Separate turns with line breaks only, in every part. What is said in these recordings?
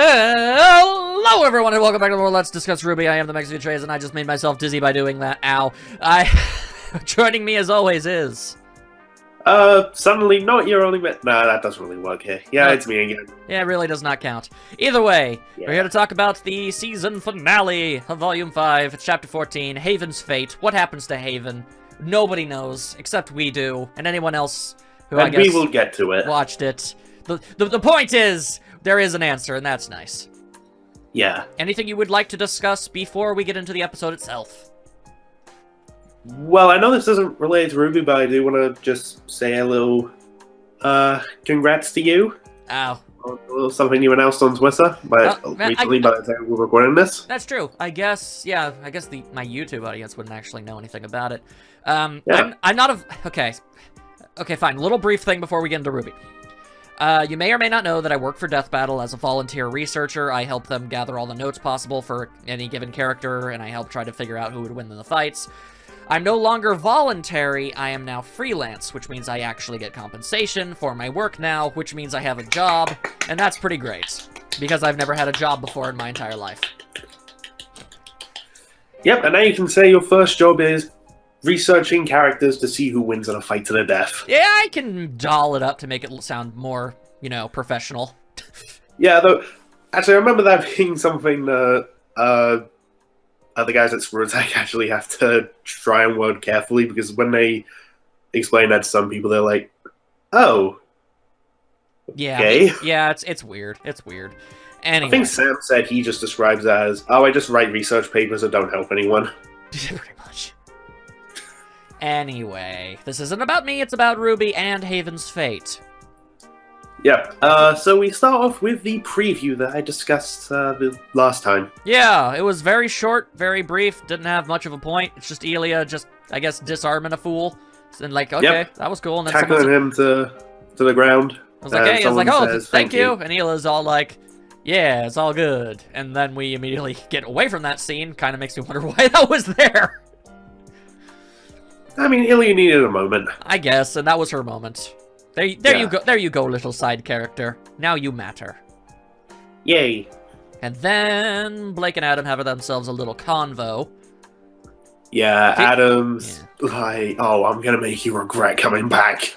Hello, everyone, and welcome back to the world. Let's discuss RWBY. I am the MaxN'Mate, and I just made myself dizzy by doing that. Ow. Joining me, as always, is...
Suddenly not YourOnlyMate. Nah, that doesn't really work here. Yeah,
No.
It's me again.
Yeah, it really does not count. Either way,
Yeah.
we're here to talk about the season finale of Volume 5. It's Chapter 14, Haven's Fate. What happens to Haven? Nobody knows, except we do, and anyone else who, I guess,
we will get to it.
watched it. The point is, there is an answer, and that's nice.
Yeah.
Anything you would like to discuss before we get into the episode itself?
Well, I know this isn't related to RWBY, but I do want to just say a little, congrats to you.
Ow.
A little something you announced on Twitter, but recently, by the time we're recording this.
That's true. I guess, yeah, I guess my YouTube audience wouldn't actually know anything about it.
Yeah.
I'm not a... Okay, fine. Little brief thing before we get into RWBY. You may or may not know that I work for Death Battle as a volunteer researcher. I help them gather all the notes possible for any given character, and I help try to figure out who would win in the fights. I'm no longer voluntary, I am now freelance, which means I actually get compensation for my work now, which means I have a job, and that's pretty great, because I've never had a job before in my entire life.
Yep, and now you can say your first job is researching characters to see who wins in a fight to the death.
Yeah, I can doll it up to make it sound more, you know, professional.
Yeah, though, actually, I remember that being something that, the guys at Screw Attack actually have to try and word carefully, because when they explain that to some people, they're like, oh,
Yeah,
okay.
yeah, it's weird. It's weird. Anyway.
I think Sam said he just describes it as, oh, I just write research papers that don't help anyone.
Pretty much. Anyway, this isn't about me, it's about RWBY and Haven's Fate.
Yep, so we start off with the preview that I discussed the last time.
Yeah, it was very short, very brief, didn't have much of a point. It's just Elia just, I guess, disarming a fool. And like, okay,
Yep.
that was cool. And then
Tackling him to the ground.
I was like, hey, I was like, oh,
says,
thank you. And Elia's all like, yeah, it's all good. And then we immediately get away from that scene. Kind of makes me wonder why that was there.
I mean, Ilya needed a moment.
I guess, and that was her moment. There
Yeah.
you go. There you go, little side character. Now you matter.
Yay.
And then Blake and Adam have themselves a little convo.
Yeah, Adam's like, oh, I'm gonna make you regret coming back.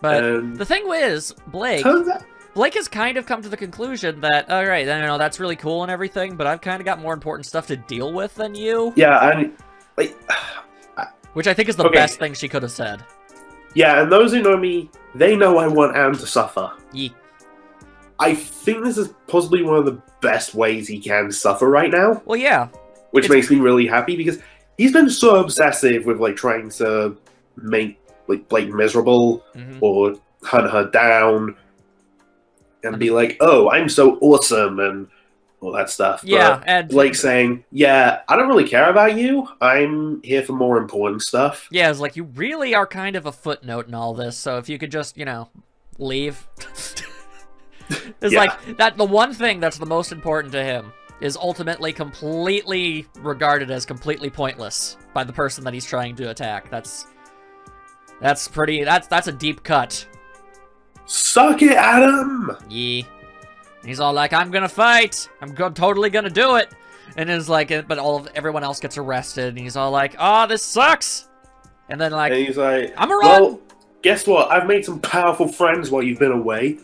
But
And
the thing is, Blake has kind of come to the conclusion that, all right, I know that's really cool and everything, but I've kind of got more important stuff to deal with than you.
Yeah, and like,
Which I think is the best thing she could have said.
yeah, and those who know me, they know I want Adam to suffer.
Yee.
I think this is possibly one of the best ways he can suffer right now,
Well, yeah.
which makes me really happy because he's been so obsessive with like trying to make like Blake miserable or hunt her down and be like, "Oh, I'm so awesome," and all that stuff.
Yeah,
but
and
Blake saying, "Yeah, I don't really care about you. I'm here for more important stuff."
yeah, it's like, you really are kind of a footnote in all this, so if you could just, you know, leave. It's
Yeah.
like, that the one thing that's the most important to him is ultimately completely regarded as completely pointless by the person that he's trying to attack. That's a deep cut.
Suck it, Adam!
Yeah. He's all like, I'm gonna fight! Totally gonna do it! And it's like, but everyone else gets arrested, and he's all like, oh, this sucks! And then like,
And he's like,
I'm a run!
well, guess what? I've made some powerful friends while you've been away.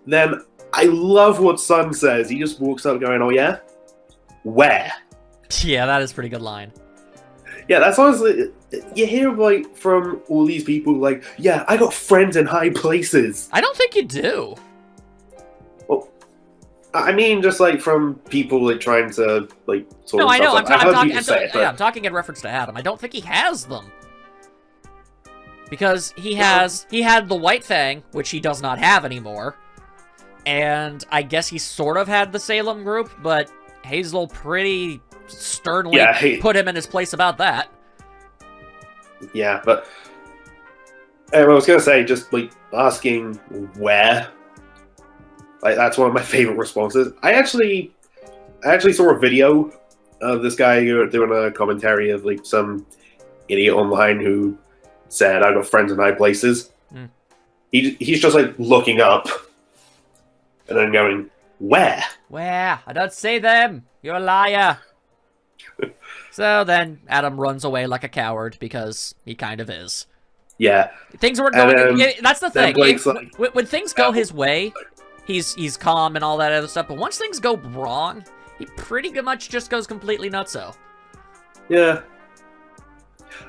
Then I love what Sun says. He just walks up going, oh yeah? Where?
Yeah, that is a pretty good line.
Yeah, that's honestly, you hear like from all these people like, yeah, I got friends in high places.
I don't think you do.
Well, I mean, just like from people like trying to like sort
No,
of
I know.
stuff. I've heard people say it, but
I'm talking in reference to Adam. I don't think he has them. Because he had the White Fang, which he does not have anymore. And I guess he sort of had the Salem group, but Hazel pretty sternly put him in his place about that.
Yeah, but I was gonna say, just like asking where, like that's one of my favorite responses. I actually saw a video of this guy doing a commentary of like some idiot online who said, "I got friends in high places." He's just like looking up and then going, where?
Where? I don't see them. You're a liar. So then Adam runs away like a coward because he kind of is.
Yeah.
Things weren't going.
And,
Yeah, that's the thing.
Blake's like,
when things go his way, he's calm and all that other stuff. But once things go wrong, he pretty much just goes completely nutso.
Yeah.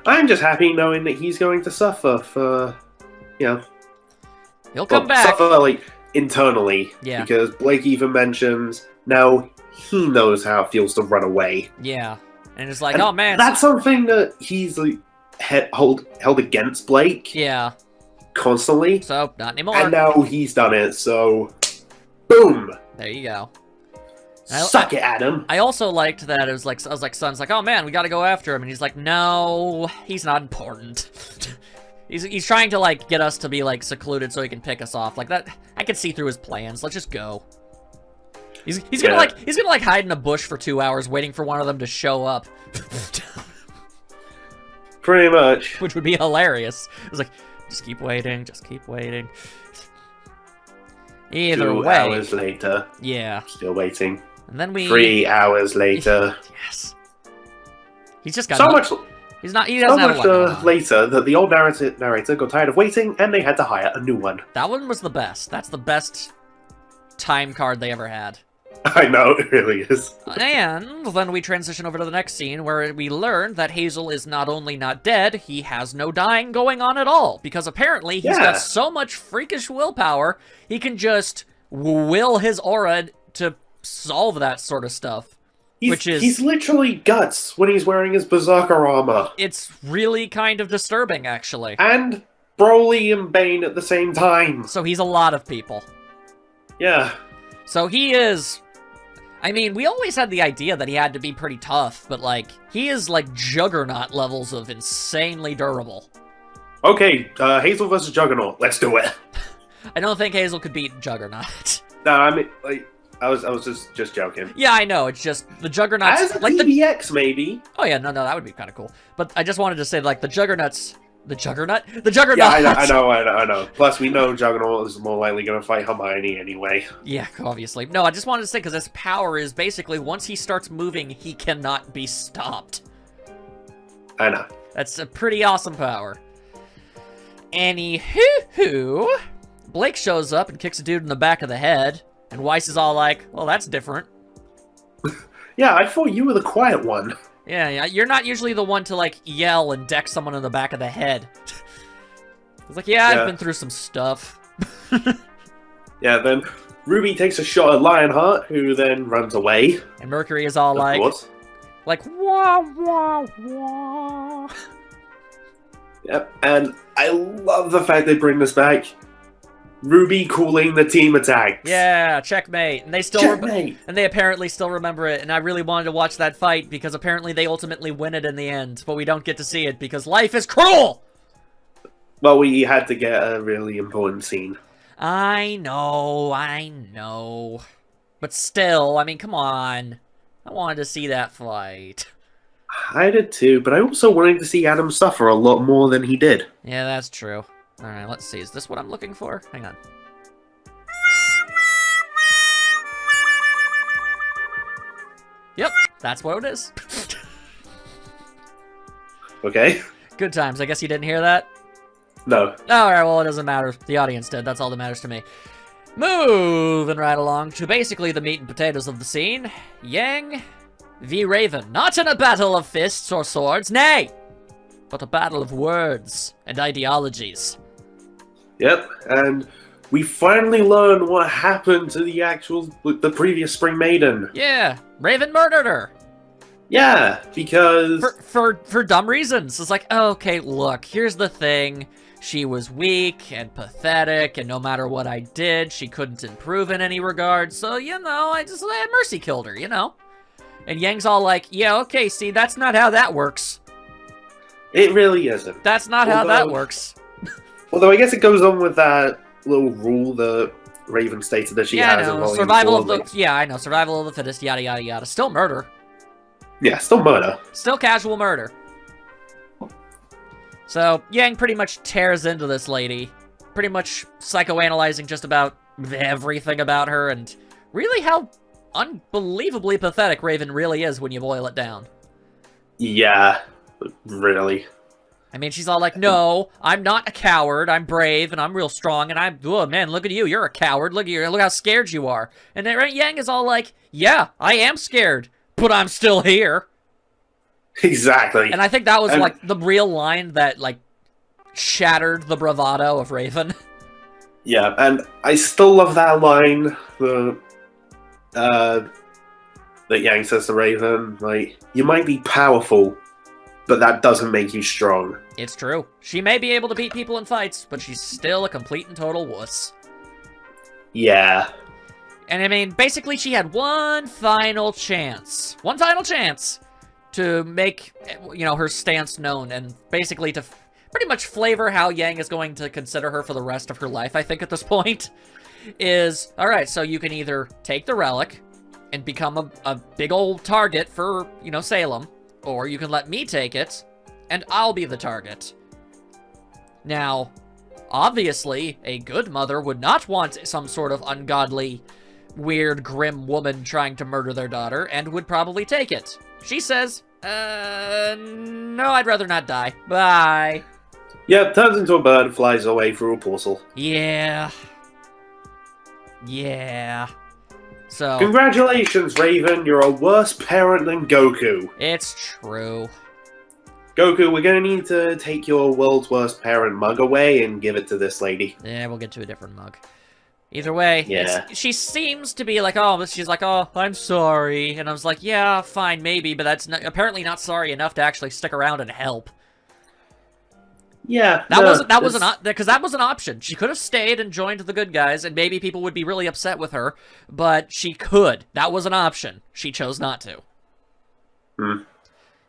I'm just happy knowing that he's going to suffer for,
He'll come back.
Suffer, like, internally.
Yeah.
Because Blake even mentions now he knows how it feels to run away.
Yeah. And it's like, oh man.
That's something that he's like, held against Blake.
Yeah.
Constantly.
So, not anymore.
And now he's done it, so boom.
There you go.
Suck it, Adam.
I also liked that it was like, I was like, Son's like, oh man, we gotta go after him. And he's like, no, he's not important. he's trying to, like, get us to be, like, secluded so he can pick us off. Like, that, I can see through his plans. Let's just go. He's gonna like hide in a bush for 2 hours waiting for one of them to show up.
Pretty much.
Which would be hilarious. It was like, just keep waiting, just keep waiting. Either way.
2 hours later.
Yeah.
Still waiting.
And then we
3 hours later.
Yes. He's just got
so much.
He doesn't have a lot going on.
Later that the old narrator got tired of waiting and they had to hire a new one.
That one was the best. That's the best time card they ever had.
I know, it really is.
And then we transition over to the next scene where we learn that Hazel is not only not dead, he has no dying going on at all. Because apparently he's got so much freakish willpower, he can just will his aura to solve that sort of stuff. He's literally guts when he's wearing his berserker armor. It's really kind of disturbing, actually.
And Broly and Bane at the same time.
So he's a lot of people.
Yeah.
So he is... I mean, we always had the idea that he had to be pretty tough, but, like, he is, like, Juggernaut levels of insanely durable.
Okay, Hazel versus Juggernaut. Let's do it.
I don't think Hazel could beat Juggernaut.
No, I mean, like, I was just joking.
Yeah, I know. It's just the Juggernauts...
As a like PBX, maybe.
Oh, yeah, no, that would be kind of cool. But I just wanted to say, like, the Juggernauts... The Juggernaut? The Juggernaut!
Yeah, I know. Plus, we know Juggernaut is more likely going to fight Hermione anyway.
Yeah, obviously. No, I just wanted to say, because his power is basically, once he starts moving, he cannot be stopped.
I know.
That's a pretty awesome power. Anywho, Blake shows up and kicks a dude in the back of the head, and Weiss is all like, well, that's different.
Yeah, I thought you were the quiet one.
Yeah, you're not usually the one to, like, yell and deck someone in the back of the head. It's like, yeah, I've been through some stuff.
Yeah, then Ruby takes a shot at Lionheart, who then runs away.
And Mercury is all like, wah, wah, wah.
Yep, and I love the fact they bring this back. Ruby calling the team attack.
Yeah, checkmate. And they still
checkmate.
And they apparently still remember it. And I really wanted to watch that fight because apparently they ultimately win it in the end, but we don't get to see it because life is cruel.
Well, we had to get a really important scene.
I know. But still, I mean, come on. I wanted to see that fight.
I did too, but I also wanted to see Adam suffer a lot more than he did.
Yeah, that's true. Alright, let's see. Is this what I'm looking for? Hang on. Yep, that's what it is.
Okay.
Good times. I guess you didn't hear that?
No.
Alright, well, it doesn't matter. The audience did. That's all that matters to me. Moving right along to basically the meat and potatoes of the scene. Yang v. Raven. Not in a battle of fists or swords, nay! But a battle of words and ideologies.
Yep, and we finally learn what happened to the previous Spring Maiden.
Yeah, Raven murdered her.
Yeah, because...
For dumb reasons. It's like, okay, look, here's the thing. She was weak and pathetic, and no matter what I did, she couldn't improve in any regard, so, you know, I mercy killed her, you know? And Yang's all like, yeah, okay, see, that's not how that works.
It really isn't.
That's not how that works.
Although I guess it goes on with that little rule that Raven stated that she has in Volume 4.
Yeah, I know. Survival of the fittest, yada, yada, yada. Still murder.
Yeah, still murder.
Still casual murder. So, Yang pretty much tears into this lady. Pretty much psychoanalyzing just about everything about her, and really how unbelievably pathetic Raven really is when you boil it down.
Yeah, really.
I mean, she's all like, no, I'm not a coward, I'm brave, and I'm real strong, and oh man, look at you, you're a coward, look how scared you are. And then Yang is all like, yeah, I am scared, but I'm still here.
Exactly.
And I think that was, like, the real line that, like, shattered the bravado of Raven.
Yeah, and I still love that line that Yang says to Raven, like, you might be powerful, but that doesn't make you strong.
It's true. She may be able to beat people in fights, but she's still a complete and total wuss.
Yeah.
And I mean, basically she had one final chance to make, you know, her stance known, and basically to pretty much flavor how Yang is going to consider her for the rest of her life, I think, at this point, is, alright, so you can either take the relic and become a big old target for, you know, Salem, or you can let me take it, and I'll be the target. Now, obviously, a good mother would not want some sort of ungodly, weird, grim woman trying to murder their daughter, and would probably take it. She says, no, I'd rather not die. Bye.
Yep, turns into a bird and flies away through a portal.
Yeah. Yeah. So...
Congratulations, Raven, you're a worse parent than Goku.
It's true.
Goku, we're gonna need to take your world's worst parent mug away and give it to this lady.
Yeah, we'll get to a different mug. Either way,
yeah.
She seems to be like, she's like, oh, I'm sorry. And I was like, yeah, fine, maybe, but that's apparently not sorry enough to actually stick around and help.
Yeah.
That was an option. She could have stayed and joined the good guys, and maybe people would be really upset with her, but she could. That was an option. She chose not to.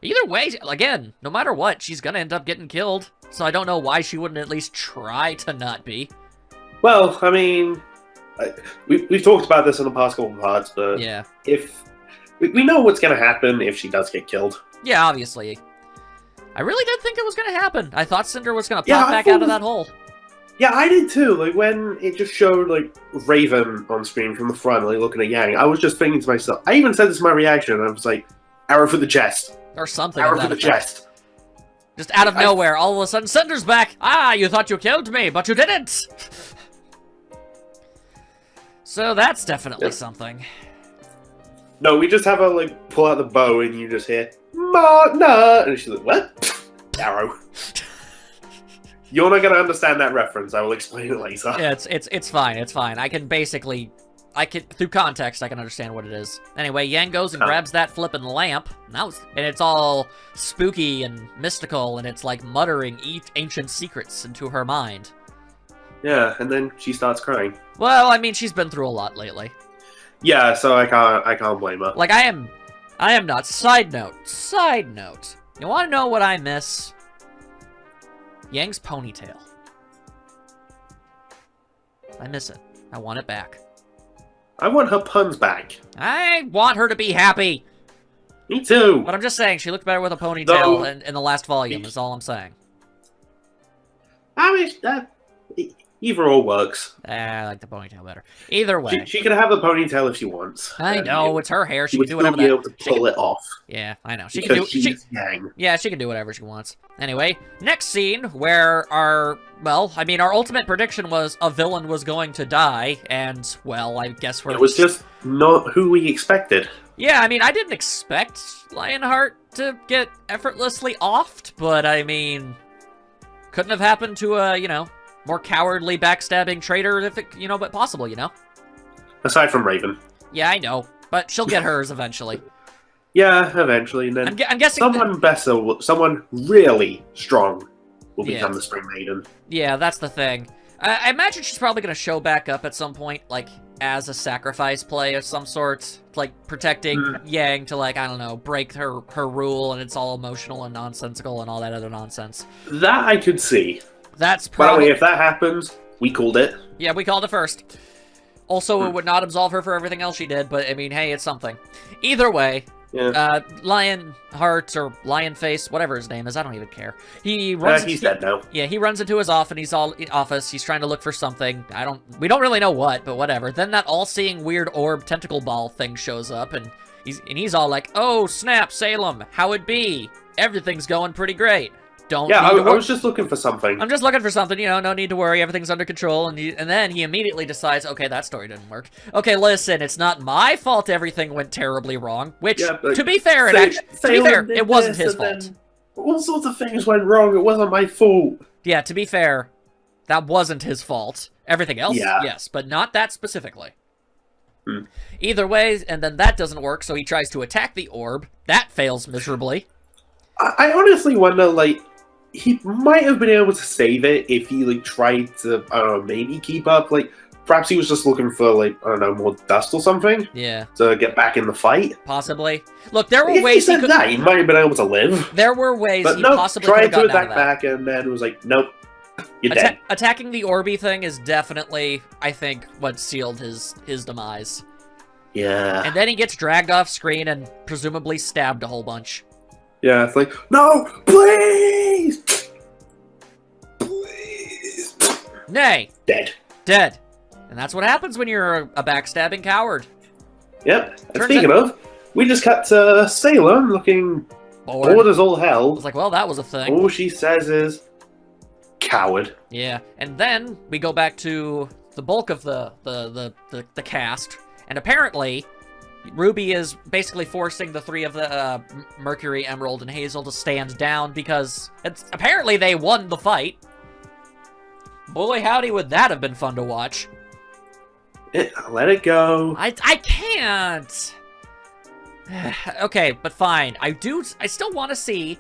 Either way, again, no matter what, she's gonna end up getting killed, so I don't know why she wouldn't at least try to not be.
Well, I mean, we've talked about this in the past couple of parts, but
yeah,
if we know what's going to happen if she does get killed.
Yeah, obviously. I really did think it was going to happen. I thought Cinder was going to pop back out of that hole.
Yeah, I did too. Like, when it just showed, like, Raven on screen from the front, like, looking at Yang, I was just thinking to myself, I even said this in my reaction, I was like, arrow for the chest.
Or something.
Arrow for the chest.
Just out of nowhere, all of a sudden, Cinder's back! Ah, you thought you killed me, but you didn't! So that's definitely something.
No, we just have her, like, pull out the bow and you just hear, Martha! And she's like, what? Arrow. You're not going to understand that reference. I will explain it later.
Yeah, it's fine. It's fine. I can through context, I can understand what it is. Anyway, Yang goes and grabs that flippin' lamp, and it's all spooky and mystical, and it's like muttering ancient secrets into her mind.
Yeah, and then she starts crying.
Well, I mean, she's been through a lot lately.
Yeah, so I can't blame her.
Like, I am not. Side note. You want to know what I miss? Yang's ponytail. I miss it. I want it back.
I want her puns back.
I want her to be happy.
Me too.
But I'm just saying, she looked better with a ponytail in the last volume, is all I'm saying.
I mean, either or works.
I like the ponytail better. Either way.
She can have a ponytail if she wants.
I know, it's her hair. She
can
do whatever.
Be able to pull it off.
Yeah, I know. She can do. Yeah, she can do whatever she wants. Anyway, next scene where our ultimate prediction was a villain was going to die, and well, I guess
it was just not who we expected.
Yeah, I mean, I didn't expect Lionheart to get effortlessly offed, but I mean, couldn't have happened to a more cowardly, backstabbing traitor if it, but possible,
Aside from Raven.
Yeah, I know, but she'll get hers eventually.
Yeah, eventually, and then
I'm guessing
someone really strong will become the Spring Maiden.
Yeah, that's the thing. I imagine she's probably going to show back up at some point, like, as a sacrifice play of some sort, like, protecting Yang to, like, I don't know, break her rule, and it's all emotional and nonsensical and all that other nonsense.
That I could see.
That's probably...
Well, if that happens, we called it.
Yeah, we called it first. Also, it would not absolve her for everything else she did, but, I mean, hey, it's something. Either way, Lion Heart or Lion Face, whatever his name is, I don't even care. He runs.
He's dead now.
Yeah, he runs into his office. He's trying to look for something. We don't really know what, but whatever. Then that all-seeing weird orb tentacle ball thing shows up, and he's all like, "Oh snap, Salem, how it be? Everything's going pretty great.
I was just looking for something.
I'm just looking for something, no need to worry, everything's under control." And then he immediately decides, okay, that story didn't work. Okay, listen, it's not my fault everything went terribly wrong, which, to be fair, it wasn't his fault.
All sorts of things went wrong, it wasn't my fault.
Yeah, to be fair, that wasn't his fault. Everything else, yes, but not that specifically. Either way, and then that doesn't work, so he tries to attack the orb. That fails miserably.
I honestly wonder, he might have been able to save it if he, tried to, I don't know, maybe keep up. Perhaps he was just looking for, I don't know, more dust or something?
Yeah.
To get back in the fight?
Possibly. Look, there were ways
he could... he might have been able to live.
There were ways he possibly could have gotten out of that.
Tried to attack back, and then was like, nope, you're dead.
Attacking the Orby thing is definitely, I think, what sealed his demise.
Yeah.
And then he gets dragged off screen and presumably stabbed a whole bunch.
Yeah, it's like, no, please! Please!
Nay!
Dead.
Dead. And that's what happens when you're a backstabbing coward.
Yep. And speaking of, we just cut to Salem looking bored as all hell.
I was like, well, that was a thing.
All she says is, coward.
Yeah. And then we go back to the bulk of the cast. And apparently... Ruby is basically forcing the three of the Mercury, Emerald, and Hazel to stand down because apparently they won the fight. Boy, howdy, would that have been fun to watch.
Let it go.
I can't. Okay, but fine. I still want to see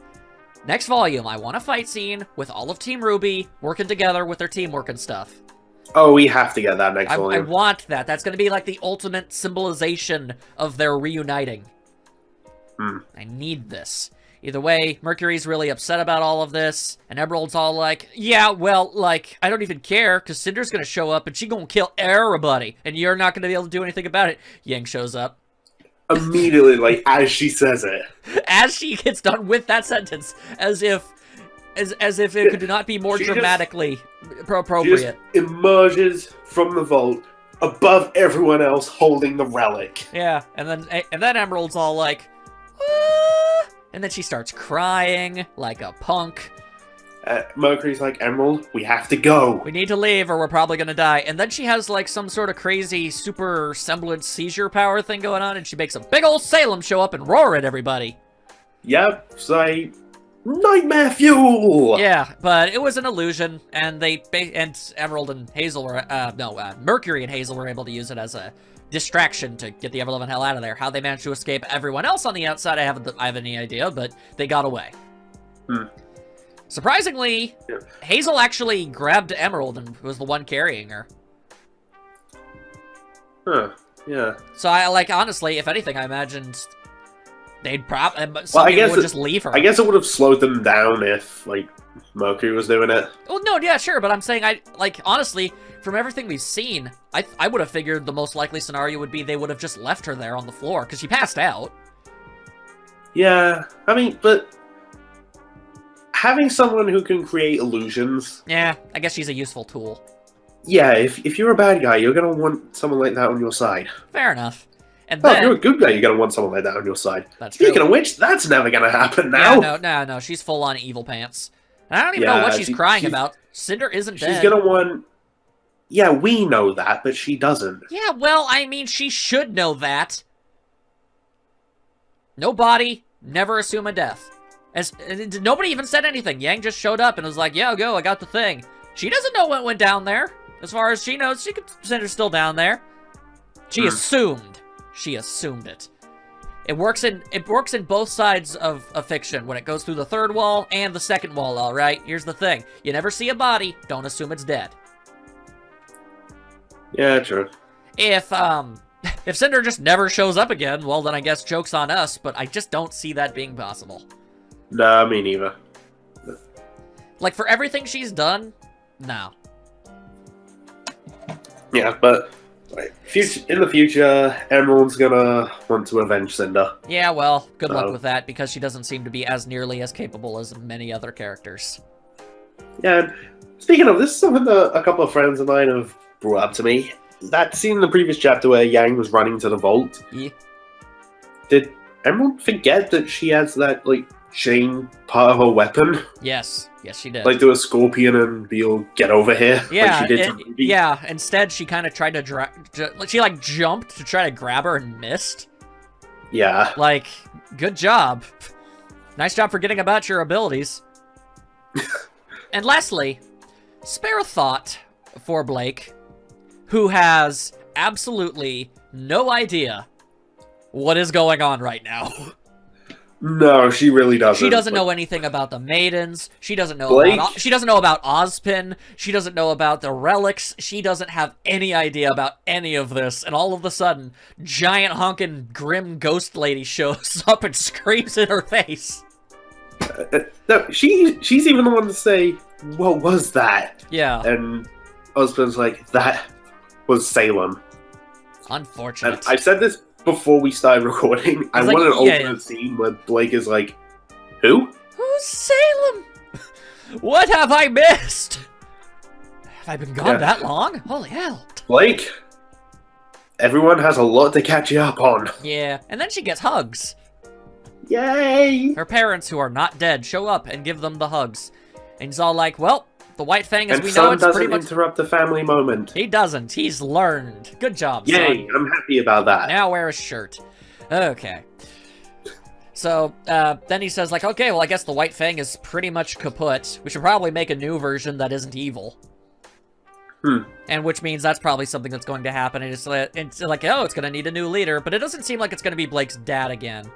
next volume. I want a fight scene with all of Team RWBY working together with their teamwork and stuff.
Oh, we have to get that next volume.
I want that. That's going to be like the ultimate symbolization of their reuniting. I need this. Either way, Mercury's really upset about all of this, and Emerald's all like, yeah, well, I don't even care, because Cinder's going to show up, and she's going to kill everybody, and you're not going to be able to do anything about it. Yang shows up.
Immediately, as she says it.
As she gets done with that sentence, as if it could not be more dramatically appropriate.
She just emerges from the vault above everyone else holding the relic.
Yeah, and then Emerald's all like, ah! And then she starts crying like a punk.
Mercury's like, Emerald, we have to go.
We need to leave or we're probably gonna die. And then she has some sort of crazy super semblance seizure power thing going on, and she makes a big old Salem show up and roar at everybody.
Yep, say... nightmare fuel!
Yeah, but it was an illusion, and Emerald and Hazel were, Mercury and Hazel were able to use it as a distraction to get the ever-loving hell out of there. How they managed to escape everyone else on the outside, I have any idea, but they got away. Surprisingly, Hazel actually grabbed Emerald and was the one carrying her.
Huh, yeah.
So honestly, if anything, I imagined... they'd would just leave her.
I guess it would have slowed them down if, Mercury was doing it.
Well, no, yeah, sure, but I'm saying, honestly, from everything we've seen, I would have figured the most likely scenario would be they would have just left her there on the floor, because she passed out.
Yeah, I mean, but... having someone who can create illusions...
yeah, I guess she's a useful tool.
Yeah, if you're a bad guy, you're gonna want someone like that on your side.
Fair enough. And then,
if you're a good guy, you're going to want someone like that on your side.
That's
Speaking
true.
of which, that's never going to happen now.
Yeah, no, she's full-on evil pants. And I don't even know what she's crying about. Cinder isn't dead.
She's going to want... yeah, we know that, but she doesn't.
Yeah, well, I mean, she should know that. No body, never assume a death. Nobody even said anything. Yang just showed up and was like, yeah, go, I got the thing. She doesn't know what went down there. As far as she knows, Cinder's still down there. She assumed. She assumed it. It works in both sides of fiction, when it goes through the third wall and the second wall, alright? Here's the thing. You never see a body, don't assume it's dead.
Yeah, true.
If Cinder just never shows up again, well then I guess joke's on us, but I just don't see that being possible.
Nah, me neither.
For everything she's done, no.
Yeah, but Right. In the future, Emerald's gonna want to avenge Cinder.
Yeah, well, good luck with that, because she doesn't seem to be as nearly as capable as many other characters.
Yeah, and speaking of, this is something that a couple of friends of mine have brought up to me. That scene in the previous chapter where Yang was running to the vault.
Yeah.
Did Emerald forget that she has that, like, chain part of her weapon?
Yes. Yes, she did.
Like, do a scorpion and be all, get over here?
Yeah,
like she did to Ruby?
Yeah, instead she kind of tried to she, like, jumped to try to grab her and missed.
Yeah.
Like, good job. Nice job forgetting about your abilities. And lastly, spare a thought for Blake, who has absolutely no idea what is going on right now.
No, she really doesn't.
She doesn't know anything about the maidens. She doesn't know about Ozpin. She doesn't know about the relics. She doesn't have any idea about any of this. And all of a sudden, giant honking grim ghost lady shows up and screams in her face.
No, she's even the one to say, "What was that?"
Yeah.
And Ozpin's like, "That was Salem."
Unfortunate.
And I've said this before we started recording. I want an alternate scene where Blake is like, "Who?
Who's Salem? What have I missed? Have I been gone that long? Holy hell."
Blake, everyone has a lot to catch you up on.
Yeah, and then she gets hugs.
Yay!
Her parents, who are not dead, show up and give them the hugs. And he's all like, well, the White Fang, as we know, it's pretty much...
doesn't interrupt the family moment.
He doesn't. He's learned. Good job, son.
Yay, I'm happy about that.
Now wear a shirt. Okay. So, then he says, like, okay, well, I guess the White Fang is pretty much kaput. We should probably make a new version that isn't evil. And which means that's probably something that's going to happen. And it's like, oh, it's going to need a new leader. But it doesn't seem like it's going to be Blake's dad again.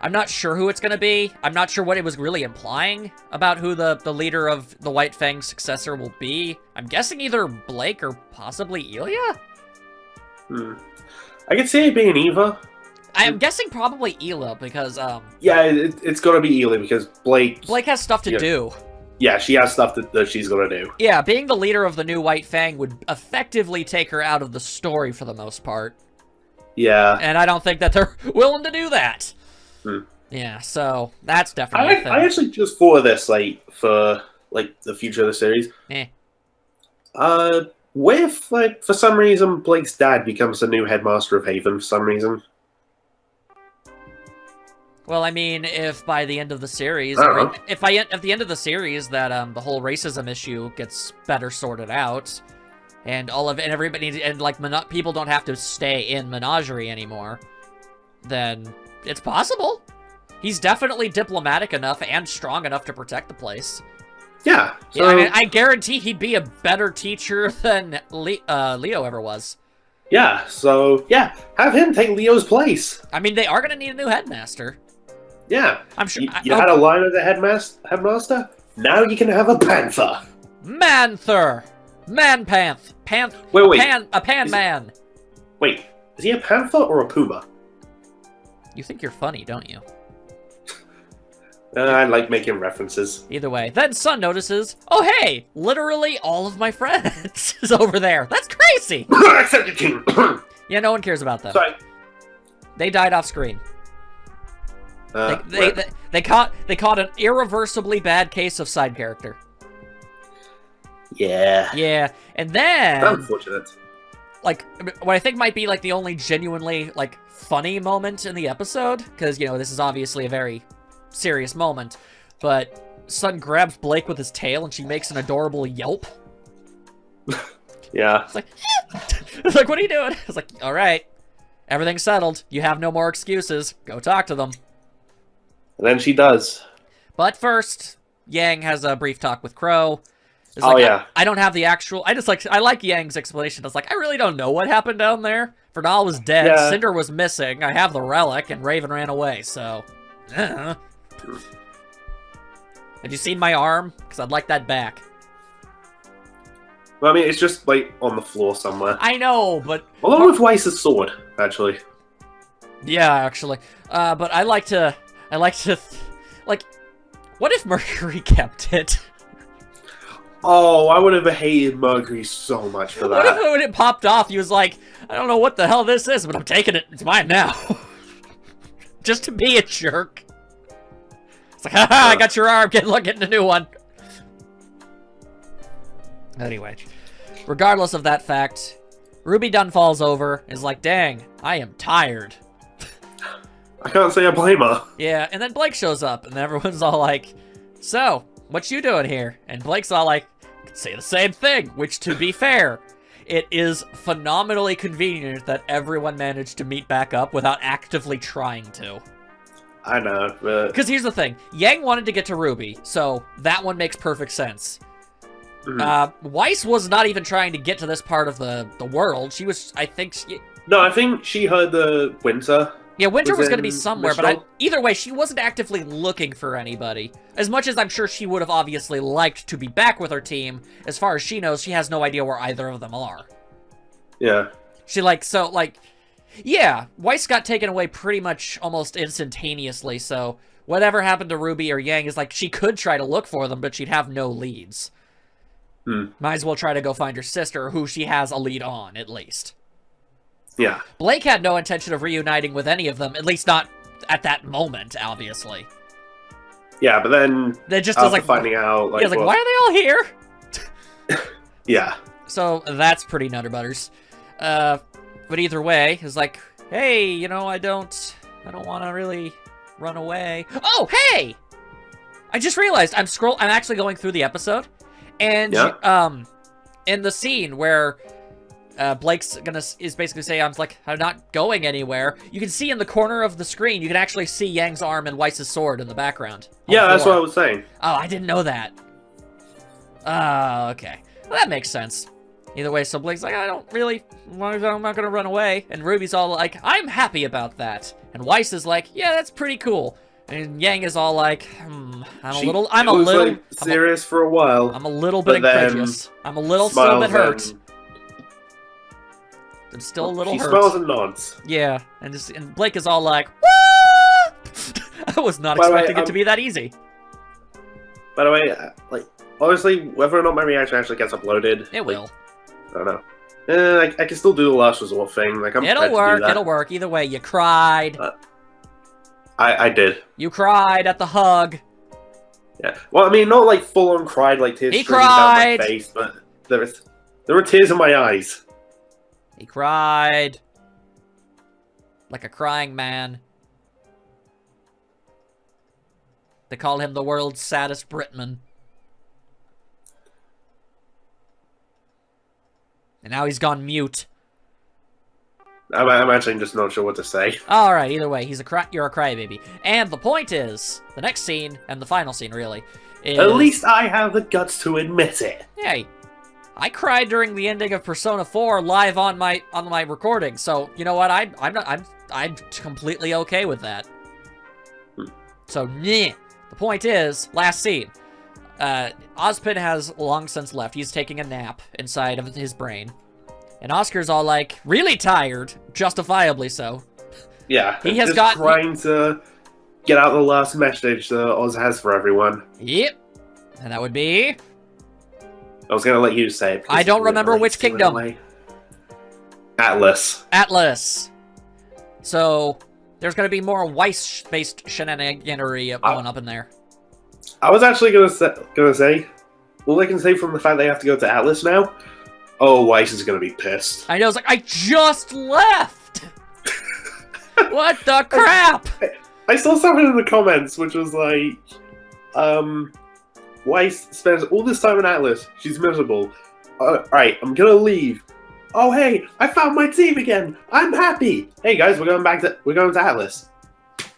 I'm not sure who it's going to be. I'm not sure what it was really implying about who the leader of the White Fang's successor will be. I'm guessing either Blake or possibly Ilya?
I could see it being Eva.
I am guessing probably Ela, because,
yeah, it's got to be Ela, because Blake
has stuff to do.
Yeah, she has stuff that she's going to do.
Yeah, being the leader of the new White Fang would effectively take her out of the story for the most part.
Yeah.
And I don't think that they're willing to do that. Yeah, so that's definitely a thing.
I actually just for this, like, for, like, the future of the series. What if, like, for some reason, Blake's dad becomes the new headmaster of Haven for some reason?
Well, I mean, if by the end of the series, if at the end of the series that the whole racism issue gets better sorted out, and everybody and like people don't have to stay in Menagerie anymore, then it's possible. He's definitely diplomatic enough and strong enough to protect the place.
Yeah. So...
Yeah, I mean, I guarantee he'd be a better teacher than Leo ever was.
Yeah, so, yeah, have him take Leo's place.
I mean, they are going to need a new headmaster.
Yeah.
I'm sure.
You had a line of the headmaster? Now you can have a panther.
Manther! Man-panth.
Wait.
A pan-man.
Wait, is he a panther or a puma?
You think you're funny, don't you?
I like making references.
Either way. Then Sun notices, oh hey, literally all of my friends is over there. That's crazy!
Except the king.
Yeah, no one cares about them.
Sorry.
They died off screen. They caught an irreversibly bad case of side character.
Yeah.
Yeah, and then...
Unfortunate.
Like, what I think might be, like, the only genuinely, like, funny moment in the episode, because, you know, this is obviously a very serious moment, but Sun grabs Blake with his tail, and she makes an adorable yelp.
Yeah.
It's like, it's like, what are you doing? It's like, all right, everything's settled. You have no more excuses. Go talk to them.
And then she does.
But first, Yang has a brief talk with Crow. It's
yeah.
I don't have the actual... I like Yang's explanation. It's like, I really don't know what happened down there. Vernal was dead,
Yeah.
Cinder was missing, I have the relic, and Raven ran away, so... Have you seen my arm? Because I'd like that back.
Well, I mean, it's just, like, on the floor somewhere.
I know, but...
Along with Weiss's sword, actually.
Yeah, actually. But I like to... Like, what if Mercury kept it?
Oh, I would have hated Mercury so much for
What if
that.
when it popped off, he was like, I don't know what the hell this is, but I'm taking it. It's mine now. Just to be a jerk. It's like, haha, I got your arm. Getting a new one. Anyway, regardless of that fact, Ruby Dunn falls over, is like, dang, I am tired.
I can't say I blame her.
Yeah, and then Blake shows up, and everyone's all like, so, what you doing here? And Blake's all like, say the same thing, which, to be fair, it is phenomenally convenient that everyone managed to meet back up without actively trying to.
I know, but...
Because here's the thing, Yang wanted to get to Ruby, so that one makes perfect sense. Weiss was not even trying to get to this part of the world. She was, I think...
No, I think she heard the Winter.
Yeah, Winter was going to be somewhere,
Mistral.
but either way, she wasn't actively looking for anybody. As much as I'm sure she would have obviously liked to be back with her team, as far as she knows, she has no idea where either of them are.
Yeah.
Yeah, Weiss got taken away pretty much almost instantaneously, so whatever happened to Ruby or Yang is like, she could try to look for them, but she'd have no leads. Might as well try to go find her sister, who she has a lead on, at least.
Yeah.
Blake had no intention of reuniting with any of them, at least not at that moment, obviously.
Yeah, but then
They just
after
was like
finding out, like,
he was like, why are they all here?
Yeah.
So that's pretty nutter butters. But either way, it's like, hey, you know, I don't want to really run away. Oh, hey! I just realized I'm actually going through the episode, and in the scene where Blake's is basically saying, I'm not going anywhere. You can see in the corner of the screen, you can actually see Yang's arm and Weiss's sword in the background.
Yeah, that's what I was saying.
Oh, I didn't know that. Oh, okay. Well, that makes sense. Either way, so Blake's like, I don't really, as long as I'm not gonna run away. And Ruby's all like, I'm happy about that. And Weiss is like, yeah, that's pretty cool. And Yang is all like, I'm a little
serious for a while.
I'm a little bit incredulous. I'm a little still a bit hurt. I'm still a little hurt.
She smiles and nods.
Yeah, and Blake is all like, what? I was not expecting it to be that easy.
By the way, like, honestly, whether or not my reaction actually gets uploaded,
it will.
I don't know. I can still do the last resort thing. Like,
it'll work. It'll work. Either way, you cried.
I did.
You cried at the hug.
Yeah. Well, I mean, not like full on cried, like tears streaming down my face, but there were tears in my eyes.
He cried like a crying man. They call him the world's saddest Britman. And now he's gone mute.
I'm actually just not sure what to say.
Alright, either way, you're a crybaby. And the point is, the next scene, and the final scene, really, is...
At least I have the guts to admit it.
Hey, I cried during the ending of Persona 4 live on my recording, so you know what? I'm completely okay with that. So, The point is, last scene. Ozpin has long since left. He's taking a nap inside of his brain. And Oscar's all like, really tired, justifiably so.
Yeah,
he has
trying to get out the last message that Oz has for everyone.
Yep, and that would be...
I was gonna let you say it.
I don't remember which kingdom.
Atlas.
Atlas. So, there's gonna be more Weiss-based shenaniganery going up in there.
I was actually gonna say, all I can say from the fact they have to go to Atlas now, oh, Weiss is gonna be pissed.
I know, it's like, I just left! What the crap?
I saw something in the comments which was like, Weiss spends all this time in Atlas. She's miserable. Alright, I'm gonna leave. Oh, hey, I found my team again. I'm happy. Hey guys, we're going to Atlas.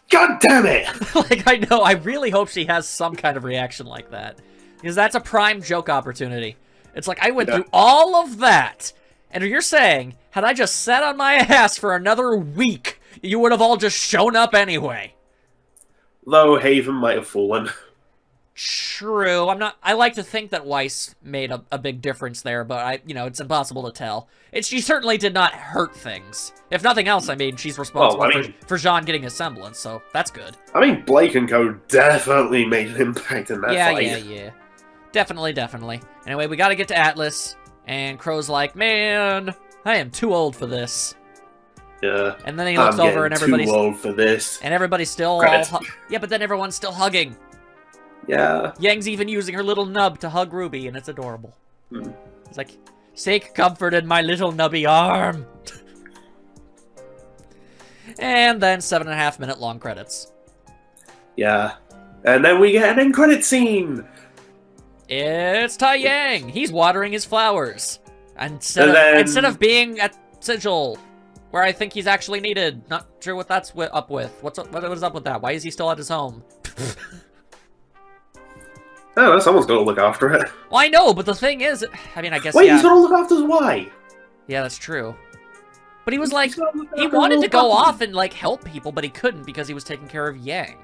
God damn it!
Like, I know, I really hope she has some kind of reaction like that. Because that's a prime joke opportunity. It's like, I went through all of that, and you're saying, had I just sat on my ass for another week, you would have all just shown up anyway.
Though Haven might have fallen.
True, I like to think that Weiss made a big difference there, but it's impossible to tell. She certainly did not hurt things. If nothing else, I mean, she's responsible for Jean getting a semblance, so that's good.
I mean, Blake and Co. definitely made an impact in that fight.
Yeah. Definitely, definitely. Anyway, we gotta get to Atlas, and Crow's like, man, I am too old for this.
Yeah.
And then he looks over and everybody's
too old for this.
And everybody's still
Credits.
all yeah, but then everyone's still hugging.
Yeah.
Yang's even using her little nub to hug Ruby, and it's adorable.
Hmm.
It's like, take comfort in my little nubby arm. And then 7.5 minute long credits.
Yeah. And then we get an end credit scene.
It's Tai Yang. He's watering his flowers. Instead of being at Sigil, where I think he's actually needed. Not sure what that's up with. What is up with that? Why is he still at his home?
I don't know, someone's got to look after it.
Well, I know, but the thing is, I mean, I guess,
Wait,
yeah.
he's got to look after his wife.
Yeah, that's true. But he was like, he wanted to go off and, like, help people, but he couldn't because he was taking care of Yang.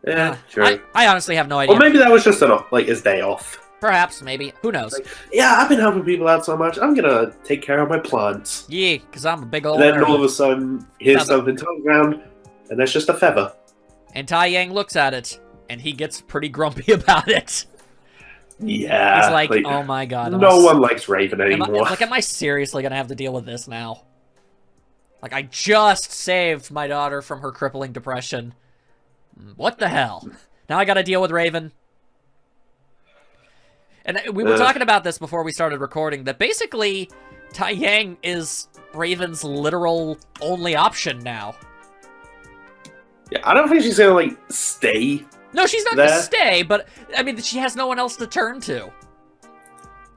Yeah, sure.
I honestly have no idea.
Or maybe that was just his day off.
Perhaps, maybe. Who knows?
Like, yeah, I've been helping people out so much, I'm gonna take care of my plants.
Yeah, because I'm a big old
And then
nerd.
all of a sudden, here's something on the ground, and there's just a feather.
And Tai Yang looks at it, and he gets pretty grumpy about it.
Yeah.
He's like, oh my god.
No one likes Raven anymore.
Am I seriously gonna have to deal with this now? Like, I just saved my daughter from her crippling depression. What the hell? Now I gotta deal with Raven. And we were talking about this before we started recording, that basically Tai Yang is Raven's literal only option now.
Yeah, I don't think she's gonna, like, stay.
No, she's not
there.
gonna stay, but, I mean, she has no one else to turn to.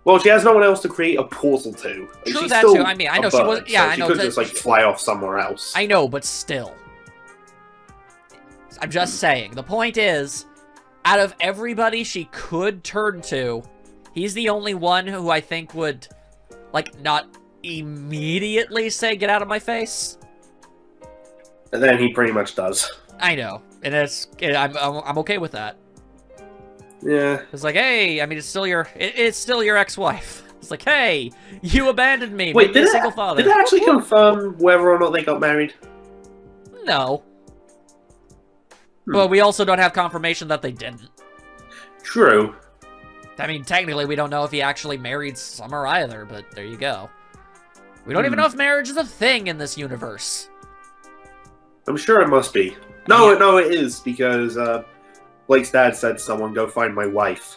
Well, she has no one else to create a portal to. Like,
True,
she's
that
still
too. I mean, I know
a
she was.
bird,
Yeah,
so
I know.
She could just, like, fly off somewhere else.
I know, but still. I'm just saying. The point is, out of everybody she could turn to, he's the only one who I think would, like, not immediately say, get out of my face.
And then he pretty much does.
I know. And I'm okay with that.
Yeah.
It's like, hey, I mean, it's still your ex-wife. It's like, hey, you abandoned me.
Wait,
made me a single father.
did it actually confirm whether or not they got married?
No. But we also don't have confirmation that they didn't.
True.
I mean, technically, we don't know if he actually married Summer either, but there you go. We don't even know if marriage is a thing in this universe.
I'm sure it must be. No, it is, because Blake's dad said someone go find my wife.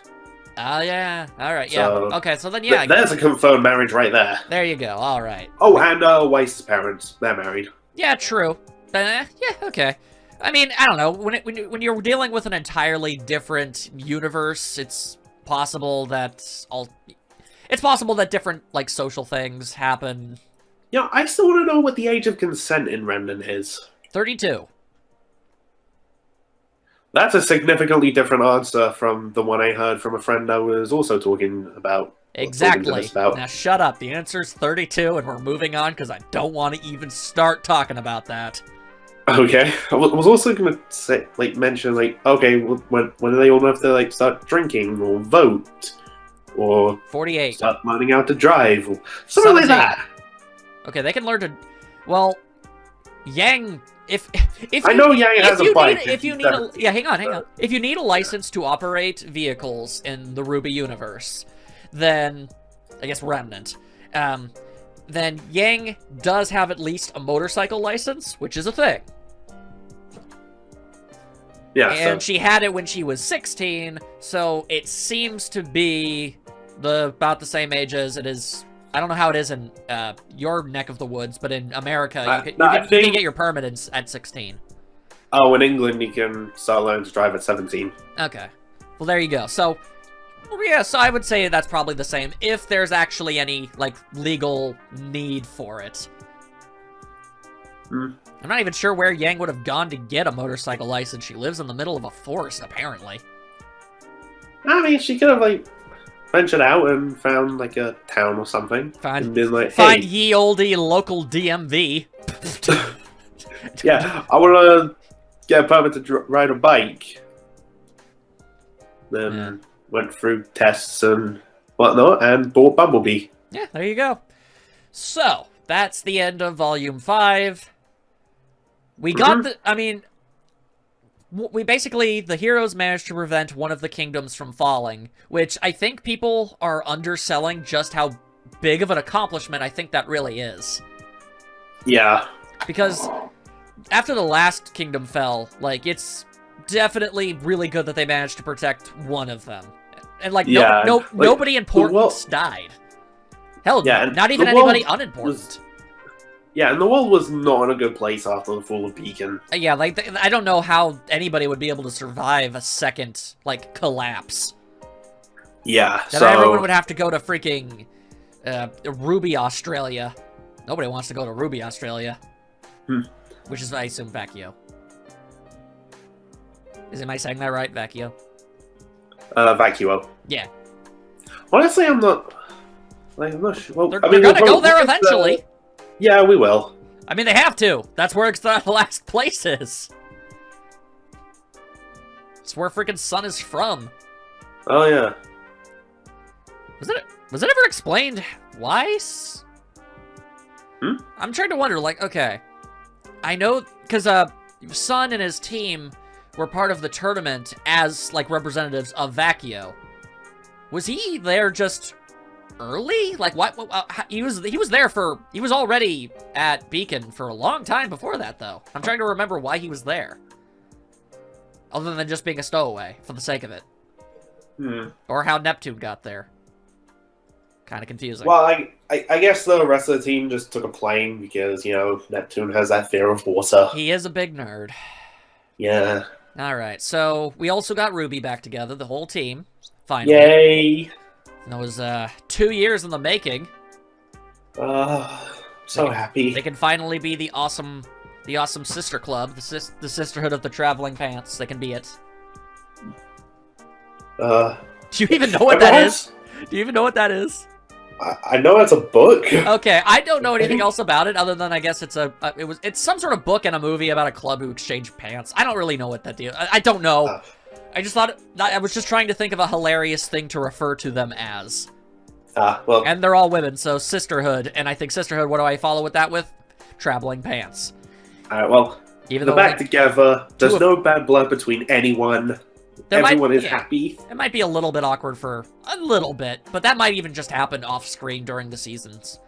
Oh, yeah. All right, yeah.
So,
Okay, so then, yeah.
There's a confirmed marriage right there.
There you go. All right.
Oh, and Weiss's parents. They're married.
Yeah, true. Yeah, okay. I mean, I don't know. When you're dealing with an entirely different universe, it's possible that different, like, social things happen.
Yeah, I still want to know what the age of consent in Remnant is.
32.
That's a significantly different answer from the one I heard from a friend I was also talking about.
Exactly. Now shut up. The answer's 32, and we're moving on because I don't want to even start talking about that.
Okay. I was also going to say, mention, okay, when are they old enough to, start drinking or vote? Or
48.
start learning how to drive? Or something like that.
Okay, they can learn to... Well, Yang... If
I know Yang has a bike.
Hang on. If you need a license to operate vehicles in the RWBY universe, then... I guess Remnant. Then Yang does have at least a motorcycle license, which is a thing.
Yeah,
and she had it when she was 16, so it seems to be about the same age as it is. I don't know how it is in your neck of the woods, but in America, you can get your permit at 16.
Oh, in England, you can start learning to drive at 17.
Okay. Well, there you go. So, yeah, so I would say that's probably the same, if there's actually any, legal need for it.
Hmm.
I'm not even sure where Yang would have gone to get a motorcycle license. She lives in the middle of a forest, apparently.
I mean, she could have, ventured out and found, a town or something. And been like, hey.
Find ye olde local DMV.
Yeah, I want to get a permit to ride a bike. Then went through tests and whatnot and bought Bumblebee.
Yeah, there you go. So, that's the end of Volume 5. We got we basically, the heroes managed to prevent one of the kingdoms from falling, which I think people are underselling just how big of an accomplishment I think that really is.
Yeah.
Because after the last kingdom fell, like, it's definitely really good that they managed to protect one of them. And, like, nobody important died. Hell,
yeah,
not even anybody unimportant.
Yeah, and the world was not in a good place after the fall of Beacon.
Yeah, like, I don't know how anybody would be able to survive a second, like, collapse.
Yeah,
That everyone would have to go to freaking RWBY, Australia. Nobody wants to go to RWBY, Australia. Which is, I assume, Vecchio. Am I saying that right, Vecchio?
Vacuo.
Yeah.
Honestly, I'm not sure. Well,
They're gonna go there eventually.
Yeah, we will.
I mean, they have to. That's where the last place is. It's where freaking Sun is from.
Oh, yeah.
Was it ever explained why? I'm trying to wonder, like, okay. I know, because Sun and his team were part of the tournament as, like, representatives of Vecchio. Was he there just early? Like, what? He was there for... He was already at Beacon for a long time before that, though. I'm trying to remember why he was there. Other than just being a stowaway, for the sake of it. Or how Neptune got there. Kind of confusing.
Well, I guess the rest of the team just took a plane because, you know, Neptune has that fear of water.
He is a big nerd.
Yeah.
Alright, so we also got RWBY back together, the whole team. Finally.
Yay!
That was 2 years in the making.
So happy.
They can finally be the awesome sister club, the sisterhood of the traveling pants. They can be it.
Do
you even know what that is? Do you even know what that is?
I know it's a book.
Okay, I don't know anything else about it other than I guess it's it's some sort of book and a movie about a club who exchanged pants. I don't really know what that deal. I don't know. I just thought I was just trying to think of a hilarious thing to refer to them as.
Well.
And they're all women, so sisterhood. And I think sisterhood. What do I follow with that with? Traveling pants.
Well. They're back together. There's no bad blood between anyone. Everyone is happy.
It might be a little bit awkward for a little bit, but that might even just happen off-screen during the seasons.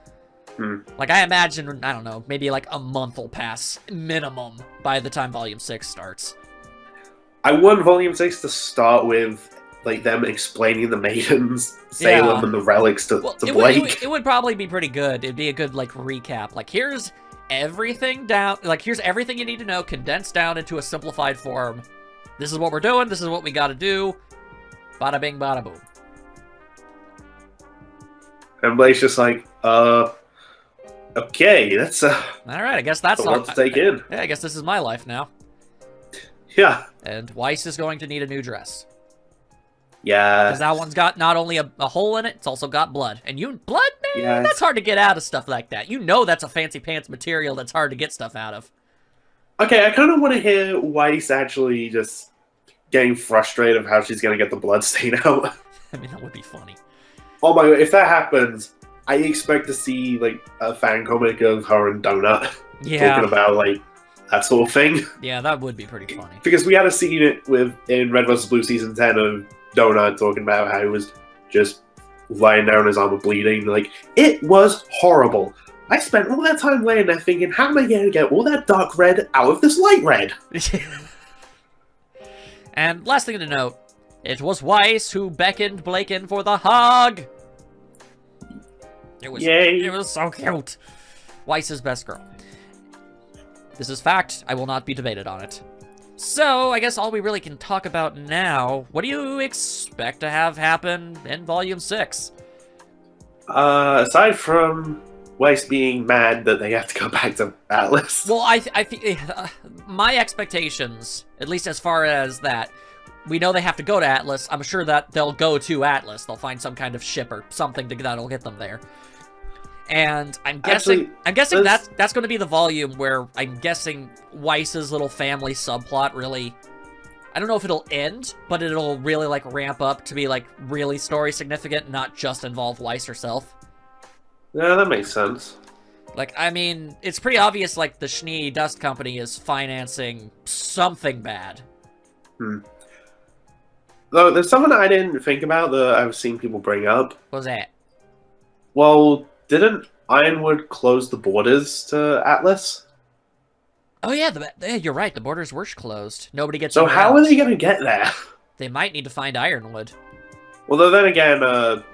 Like, I imagine, I don't know, maybe like a month will pass, minimum, by the time Volume 6 starts.
I want Volume 6 to start with, like, them explaining the maidens, Salem, and the relics to Blake.
It would probably be pretty good. It'd be a good, like, recap. Like, here's everything down, like, here's everything you need to know condensed down into a simplified form. This is what we're doing. This is what we gotta do. Bada bing, bada boom.
And Blake's just like, okay, that's
all right, I guess that's
a lot to take in.
Yeah, I guess this is my life now.
Yeah.
And Weiss is going to need a new dress.
Yeah.
Because that one's got not only a hole in it, it's also got blood. And blood, man,
yeah,
that's hard to get out of stuff like that. You know that's a fancy pants material that's hard to get stuff out of.
Okay, I kind of want to hear Weiss actually just getting frustrated of how she's going to get the blood stain out.
I mean, that would be funny.
Oh my god, if that happens, I expect to see, like, a fan comic of her and Donut talking about, like, that sort of thing.
Yeah, that would be pretty funny.
Because we had a scene in Red vs. Blue Season 10 of Donut talking about how he was just lying down his armor bleeding. Like, it was horrible. I spent all that time laying there thinking, how am I going to get all that dark red out of this light red?
And last thing to note, it was Weiss who beckoned Blake in for the hug. It was so cute. Weiss's best girl. This is fact. I will not be debated on it. So, I guess all we really can talk about now, what do you expect to have happen in Volume 6?
Aside from Weiss being mad that they have to go back to Atlas.
Well, I think my expectations, at least as far as that, we know they have to go to Atlas. I'm sure that they'll go to Atlas. They'll find some kind of ship or something that'll get them there. And I'm guessing that's going to be the volume where I'm guessing Weiss's little family subplot really, I don't know if it'll end, but it'll really, like, ramp up to be, like, really story significant, not just involve Weiss herself.
Yeah, that makes sense.
Like, I mean, it's pretty obvious, like, the Schnee Dust Company is financing something bad.
Hmm. Though there's something I didn't think about that I've seen people bring up.
What was that?
Well, didn't Ironwood close the borders to Atlas?
Oh yeah, you're right. The borders were closed. Nobody gets
So
in or
how
out.
are they going to get there?
They might need to find Ironwood.
Well, then again,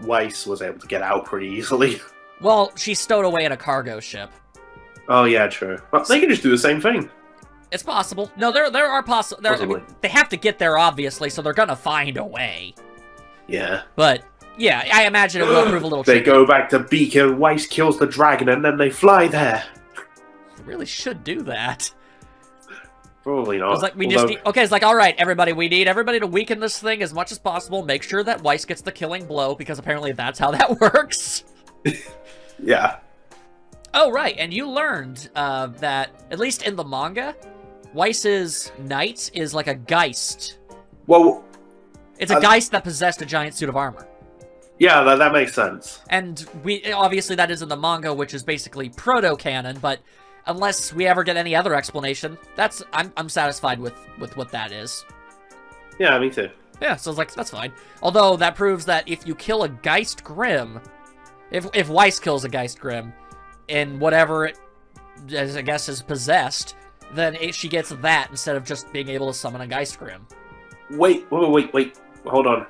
Weiss was able to get out pretty easily.
Well, she's stowed away in a cargo ship.
Oh yeah, true. Well, they can just do the same thing.
It's possible. No, there are possible. I mean, they have to get there, obviously, so they're gonna find a way.
Yeah.
But yeah, I imagine it will prove a little
They
tricky.
go back to Beacon, Weiss kills the dragon, and then they fly there.
They really should do that.
Probably not.
It's like we just need, okay. It's like, all right, everybody, we need everybody to weaken this thing as much as possible. Make sure that Weiss gets the killing blow because apparently that's how that works.
Yeah.
Oh right, and you learned that at least in the manga, Weiss's knight is like a Geist.
Well,
It's a Geist that possessed a giant suit of armor.
yeah, that makes sense.
And we obviously that is in the manga, which is basically proto-canon, but unless we ever get any other explanation, I'm satisfied with what that is.
Yeah, me too.
Yeah, so it's like that's fine. Although that proves that if you kill a Geist Grimm, if Weiss kills a Geist Grimm, in whatever it, I guess, is possessed, then she gets that instead of just being able to summon a Geist Grimm.
Wait. Hold on.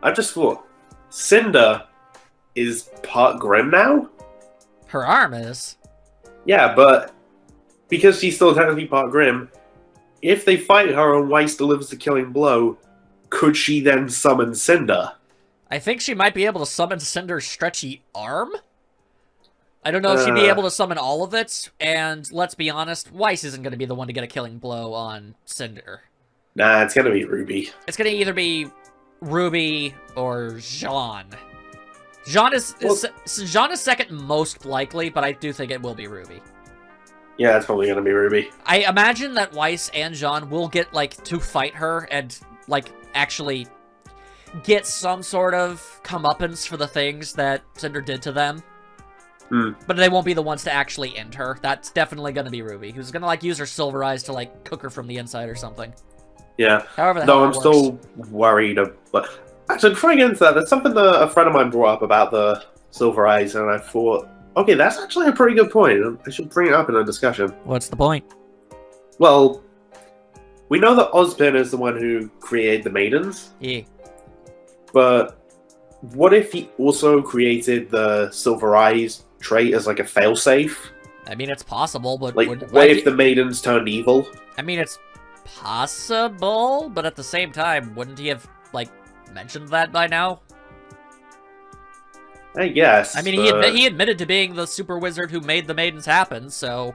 I just thought, Cinder is part Grimm now?
Her arm is.
Yeah, but because she's still technically part Grimm, if they fight her and Weiss delivers the killing blow, could she then summon Cinder?
I think she might be able to summon Cinder's stretchy arm? I don't know if she'd be able to summon all of it, and let's be honest, Weiss isn't going to be the one to get a killing blow on Cinder.
Nah, it's gonna be Ruby.
It's going to either be RWBY or Jean. Jean is second most likely, but I do think it will be RWBY.
Yeah, it's probably gonna be Ruby.
I imagine that Weiss and Jean will get, like, to fight her and, like, actually get some sort of comeuppance for the things that Cinder did to them. But they won't be the ones to actually end her. That's definitely going to be RWBY, who's going to, like, use her silver eyes to, like, cook her from the inside or something.
Yeah.
However the
No,
hell
I'm
that
still
works.
worried. But actually, before I get into that, there's something that a friend of mine brought up about the silver eyes, and I thought, okay, that's actually a pretty good point. I should bring it up in a discussion.
What's the point?
Well, we know that Ozpin is the one who created the maidens,
Yeah.
but what if he also created the silver eyes trait as like a failsafe?
I mean, it's possible, but...
Like, what if the maidens turned evil?
I mean, it's possible, but at the same time, wouldn't he have, like, mentioned that by now?
I guess.
I mean, he admitted to being the super wizard who made the maidens happen, so...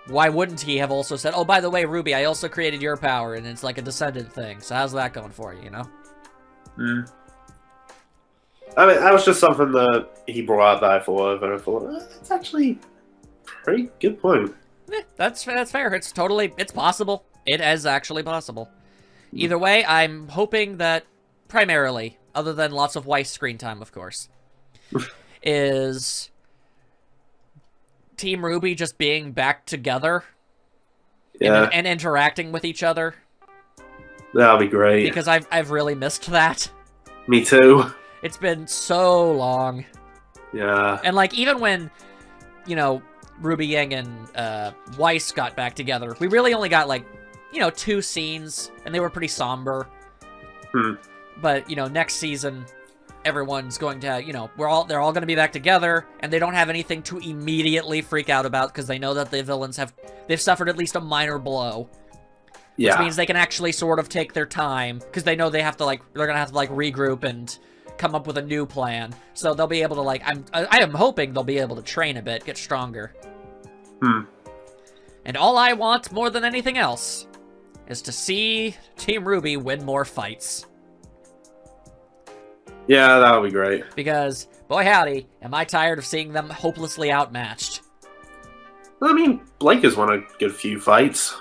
Why wouldn't he have also said, oh, by the way, RWBY, I also created your power, and it's like a descendant thing, so how's that going for you, you know?
I mean, that was just something that he brought up that I thought of, and I thought, that's actually a pretty good point.
That's fair. It's possible. It is actually possible. Either way, I'm hoping that, primarily, other than lots of Weiss screen time, of course, is Team RWBY just being back together and interacting with each other.
That'll be great.
Because I've really missed that.
Me too.
It's been so long.
Yeah.
And, like, even when, you know, RWBY Yang and Weiss got back together, we really only got, like, you know, 2 scenes, and they were pretty somber. But, you know, next season, everyone's going to, you know, they're all going to be back together, and they don't have anything to immediately freak out about, because they know that the villains they've suffered at least a minor blow.
Yeah.
Which means they can actually sort of take their time, because they know they're going to have to, like, regroup and come up with a new plan. So they'll be able to, like, I am hoping they'll be able to train a bit, get stronger. And all I want, more than anything else, is to see Team RWBY win more fights.
Yeah, that would be great.
Because, boy howdy, am I tired of seeing them hopelessly outmatched.
I mean, Blake has won a good few fights.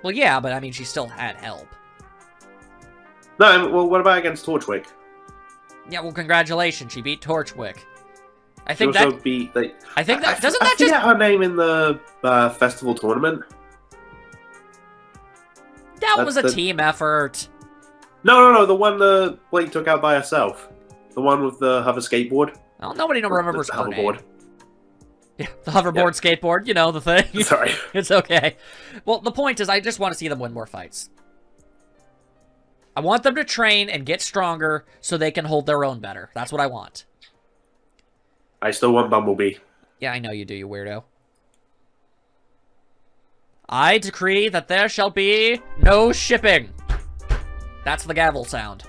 Well, yeah, but I mean, she still had help.
No, well, what about against Torchwick?
Yeah, well, congratulations, she beat Torchwick. I
She
think
also
that...
beat, like,
I think that... Doesn't
I
that just...
forget her name in the festival tournament.
that was a team effort.
No. The one that Blake took out by herself. The one with the hover skateboard.
Well, nobody remembers her name.
Hoverboard.
Yeah, the hoverboard, skateboard, you know, the thing.
Sorry.
It's okay. Well, the point is, I just want to see them win more fights. I want them to train and get stronger so they can hold their own better. That's what I want.
I still want Bumblebee.
Yeah, I know you do, you weirdo. I decree that there shall be no shipping. That's the gavel sound.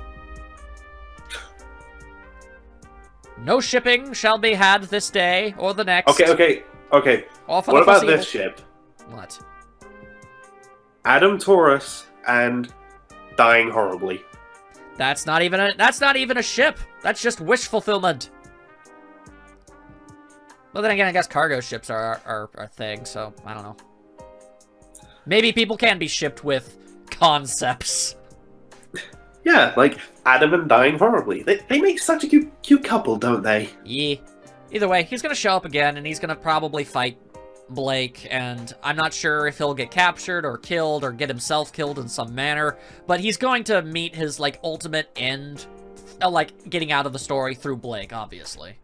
No shipping shall be had this day or the next.
Okay. What about this ship?
What?
Adam Taurus and dying horribly.
That's not even a ship. That's just wish fulfillment. Well, then again, I guess cargo ships are a thing, so I don't know. Maybe people can be shipped with concepts.
Yeah, like Adam and dying horribly. They make such a cute couple, don't they?
Yeah. Either way, he's gonna show up again, and he's gonna probably fight Blake, and I'm not sure if he'll get captured or killed or get himself killed in some manner, but he's going to meet his, like, ultimate end, like, getting out of the story through Blake, obviously.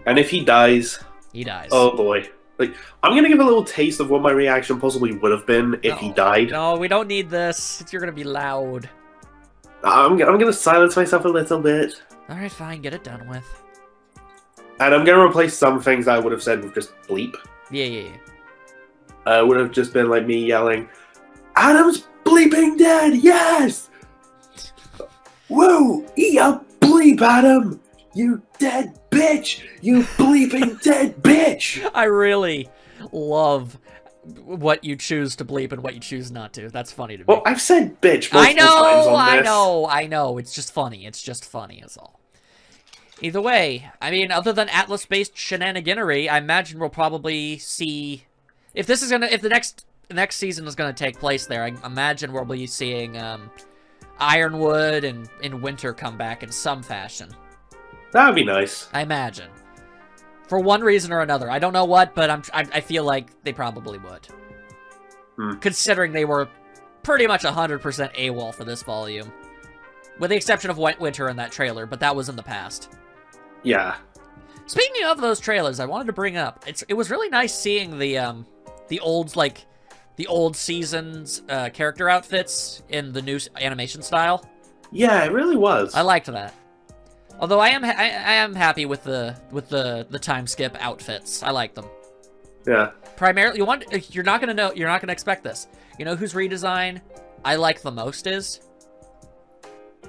And if he dies...
He dies.
Oh, boy. Like, I'm gonna give a little taste of what my reaction possibly would have been if he died.
No, we don't need this. You're gonna be loud.
I'm gonna silence myself a little bit.
Alright, fine. Get it done with.
And I'm gonna replace some things I would have said with just bleep.
Yeah.
It would have just been like me yelling, Adam's bleeping dead, yes! Whoa, eat a bleep, Adam! You dead bitch! You bleeping dead bitch!
I really love what you choose to bleep and what you choose not to. That's funny to me.
Well, I've said bitch multiple times on this.
I know. It's just funny. It's just funny is all. Either way, I mean, other than Atlas-based shenaniganery, I imagine we'll probably see... If the next season is gonna take place there, I imagine we'll be seeing Ironwood and Winter come back in some fashion.
That would be nice.
I imagine. For one reason or another. I don't know what, but I feel like they probably would. Considering they were pretty much 100% AWOL for this volume. With the exception of Winter in that trailer, but that was in the past.
Yeah.
Speaking of those trailers, I wanted to bring up, it was really nice seeing the old season's character outfits in the new animation style.
Yeah, it really was.
I liked that. Although I am happy with the time skip outfits. I like them.
Yeah.
Primarily, you're not gonna expect this. You know whose redesign I like the most is?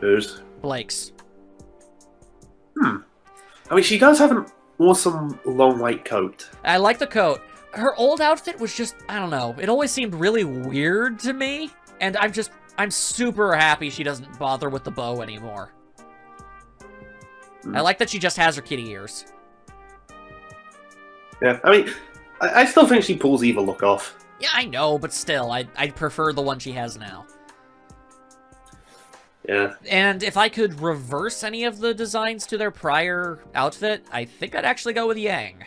Whose?
Blake's.
I mean, she does have an awesome long white coat.
I like the coat. Her old outfit was just, I don't know. It always seemed really weird to me, and I'm super happy she doesn't bother with the bow anymore. I like that she just has her kitty ears.
Yeah, I mean, I still think she pulls evil look off.
Yeah, I know, but still, I prefer the one she has now.
Yeah.
And if I could reverse any of the designs to their prior outfit, I think I'd actually go with Yang.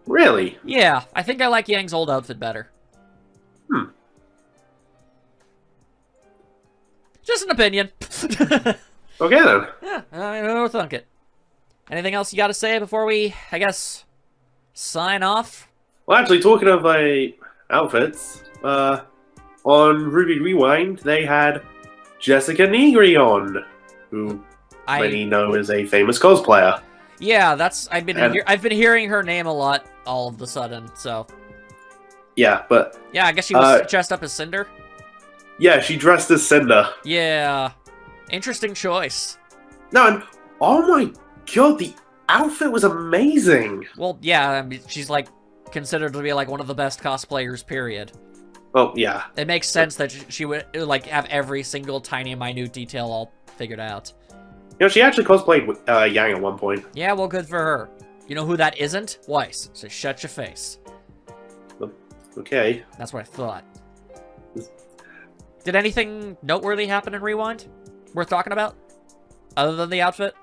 Really?
Yeah, I think I like Yang's old outfit better. Just an opinion.
Okay, then.
Yeah, I don't think it. Anything else you got to say before we, I guess, sign off?
Well, actually, talking of outfits, on RWBY Rewind, they had Jessica Negri on, who many know is a famous cosplayer.
Yeah, I've been hearing her name a lot all of a sudden. So.
Yeah, but.
Yeah, I guess she was dressed up as Cinder.
Yeah, she dressed as Cinder.
Yeah, interesting choice.
No, and oh my god, the outfit was amazing.
Well, yeah, I mean, she's like considered to be like one of the best cosplayers. Period.
Well, yeah.
It makes sense that she would like have every single tiny, minute detail all figured out.
You know, she actually cosplayed Yang at one point.
Yeah, well, good for her. You know who that isn't? Weiss. So shut your face.
Okay.
That's what I thought. Did anything noteworthy happen in Rewind? Worth talking about? Other than the outfit?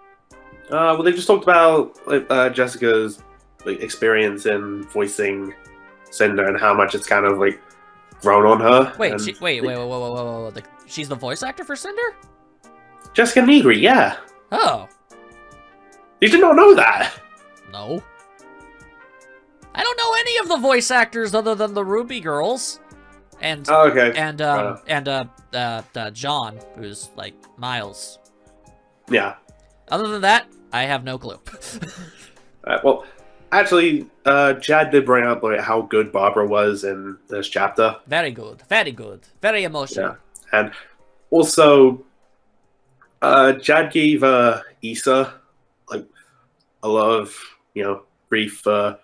Well, they just talked about Jessica's experience in voicing Cinder and how much it's kind of grown on her.
Wait,
and
wait, whoa. She's the voice actor for Cinder?
Jessica Negri, yeah.
Oh.
You did not know that?
No. I don't know any of the voice actors other than the RWBY girls. And
Oh, okay.
John, who's like Miles.
Yeah.
Other than that, I have no clue.
Well, actually, Chad did bring up like how good Barbara was in this chapter.
Very good. Very good. Very emotional.
Yeah. And also, Chad gave Issa like a lot of grief for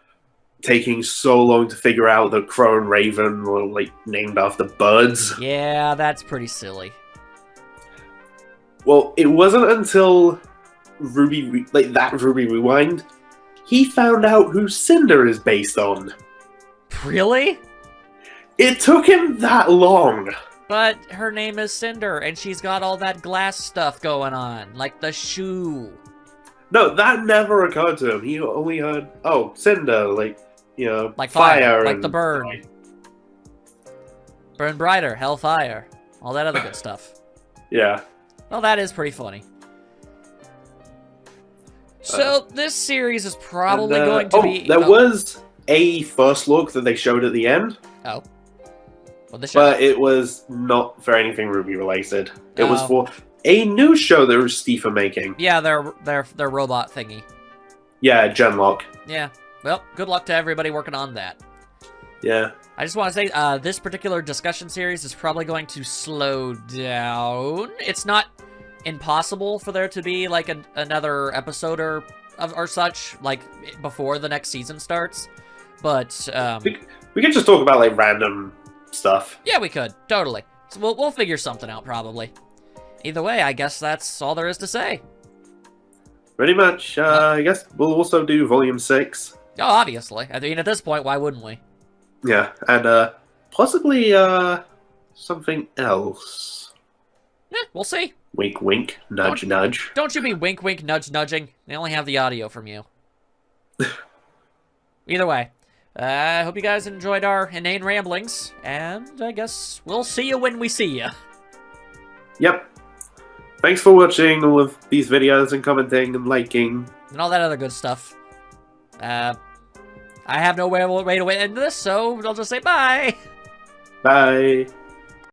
taking so long to figure out that Crow and Raven were like named after birds.
Yeah, that's pretty silly.
Well, it wasn't until RWBY Rewind he found out who Cinder is based on.
Really?
It took him that long.
But her name is Cinder, and she's got all that glass stuff going on, like the shoe.
No, that never occurred to him. He only heard, oh, Cinder, like
fire, like
and
the burn. Burn brighter, hellfire, all that other good stuff.
Yeah.
Well, that is pretty funny. So, this series is probably going to be...
There was a first look that they showed at the end.
Oh. Well, the show...
But it was not for anything RWBY related. It was for a new show that Steve are making.
Yeah, their robot thingy.
Yeah, Genlock.
Yeah. Well, good luck to everybody working on that.
Yeah.
I just want to say, this particular discussion series is probably going to slow down. It's not impossible for there to be, like, another episode or such, like, before the next season starts. But,
we could just talk about, like, random stuff.
Yeah, we could. Totally. So we'll figure something out, probably. Either way, I guess that's all there is to say.
Pretty much. I guess we'll also do Volume 6.
Oh, obviously. I mean, at this point, why wouldn't we?
Yeah, and possibly something else.
Yeah, we'll see.
Wink, wink, nudge, nudge.
Don't you be wink, wink, nudge, nudging. They only have the audio from you. Either way, I hope you guys enjoyed our inane ramblings, and I guess we'll see you when we see you. Yep.
Thanks for watching all of these videos and commenting and liking.
And all that other good stuff. I have no way to end this, so I'll just say bye.
Bye.